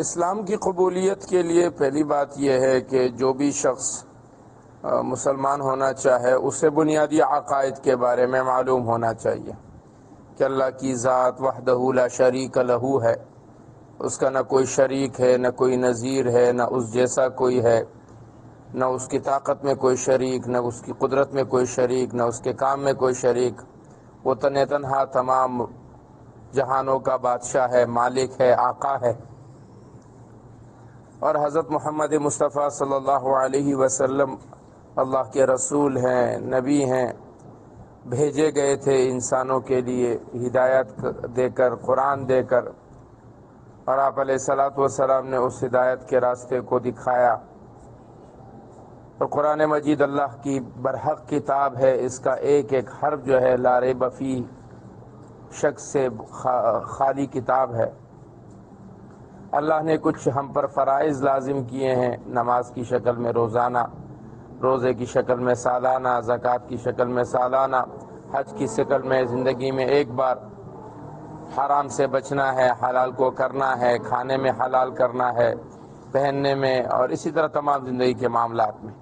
اسلام کی قبولیت کے لیے پہلی بات یہ ہے کہ جو بھی شخص مسلمان ہونا چاہے اسے بنیادی عقائد کے بارے میں معلوم ہونا چاہیے کہ اللہ کی ذات وحدہ لا شریک لہ ہے، اس کا نہ کوئی شریک ہے، نہ کوئی نظیر ہے، نہ اس جیسا کوئی ہے، نہ اس کی طاقت میں کوئی شریک، نہ اس کی قدرت میں کوئی شریک، نہ اس کے کام میں کوئی شریک۔ وہ تنہا تمام جہانوں کا بادشاہ ہے، مالک ہے، آقا ہے۔ اور حضرت محمد مصطفیٰ صلی اللہ علیہ وسلم اللہ کے رسول ہیں، نبی ہیں، بھیجے گئے تھے انسانوں کے لیے ہدایت دے کر، قرآن دے کر، اور آپ علیہ الصلوۃ والسلام نے اس ہدایت کے راستے کو دکھایا۔ اور قرآن مجید اللہ کی برحق کتاب ہے، اس کا ایک ایک حرف جو ہے لا ریب فیہ، شک سے خالی کتاب ہے۔ اللہ نے کچھ ہم پر فرائض لازم کیے ہیں، نماز کی شکل میں روزانہ، روزے کی شکل میں سالانہ، زکوٰۃ کی شکل میں سالانہ، حج کی شکل میں زندگی میں ایک بار۔ حرام سے بچنا ہے، حلال کو کرنا ہے، کھانے میں حلال کرنا ہے، پہننے میں، اور اسی طرح تمام زندگی کے معاملات میں۔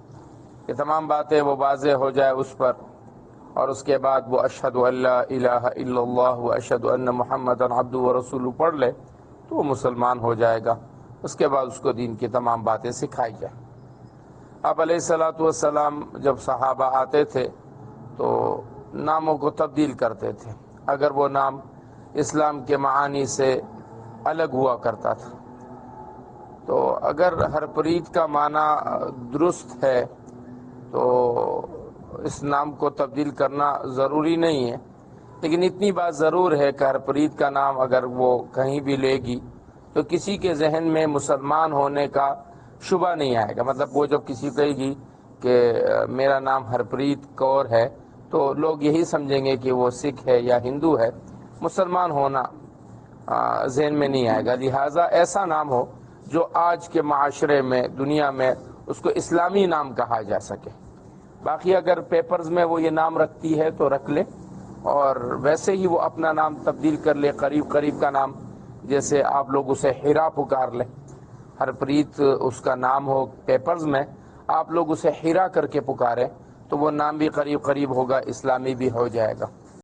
یہ تمام باتیں وہ واضح ہو جائے اس پر، اور اس کے بعد وہ اشہد ان لا الہ الا اللہ و اشہد ان محمدا عبدہ و رسولہ پڑھ لے تو وہ مسلمان ہو جائے گا۔ اس کے بعد اس کو دین کی تمام باتیں سکھائی جائیں۔ آپ علیہ الصلوۃ والسلام جب صحابہ آتے تھے تو ناموں کو تبدیل کرتے تھے اگر وہ نام اسلام کے معانی سے الگ ہوا کرتا تھا۔ تو اگر ہرپریت کا معنی درست ہے تو اس نام کو تبدیل کرنا ضروری نہیں ہے، لیکن اتنی بات ضرور ہے کہ ہرپریت کا نام اگر وہ کہیں بھی لے گی تو کسی کے ذہن میں مسلمان ہونے کا شبہ نہیں آئے گا۔ مطلب وہ جب کسی کہے گی کہ میرا نام ہرپریت کور ہے تو لوگ یہی سمجھیں گے کہ وہ سکھ ہے یا ہندو ہے، مسلمان ہونا ذہن میں نہیں آئے گا۔ لہٰذا ایسا نام ہو جو آج کے معاشرے میں، دنیا میں اس کو اسلامی نام کہا جا سکے۔ باقی اگر پیپرز میں وہ یہ نام رکھتی ہے تو رکھ لے، اور ویسے ہی وہ اپنا نام تبدیل کر لے، قریب قریب کا نام، جیسے آپ لوگ اسے ہیرا پکار لیں، ہرپریت اس کا نام ہو پیپرز میں، آپ لوگ اسے ہیرا کر کے پکاریں تو وہ نام بھی قریب قریب ہوگا، اسلامی بھی ہو جائے گا۔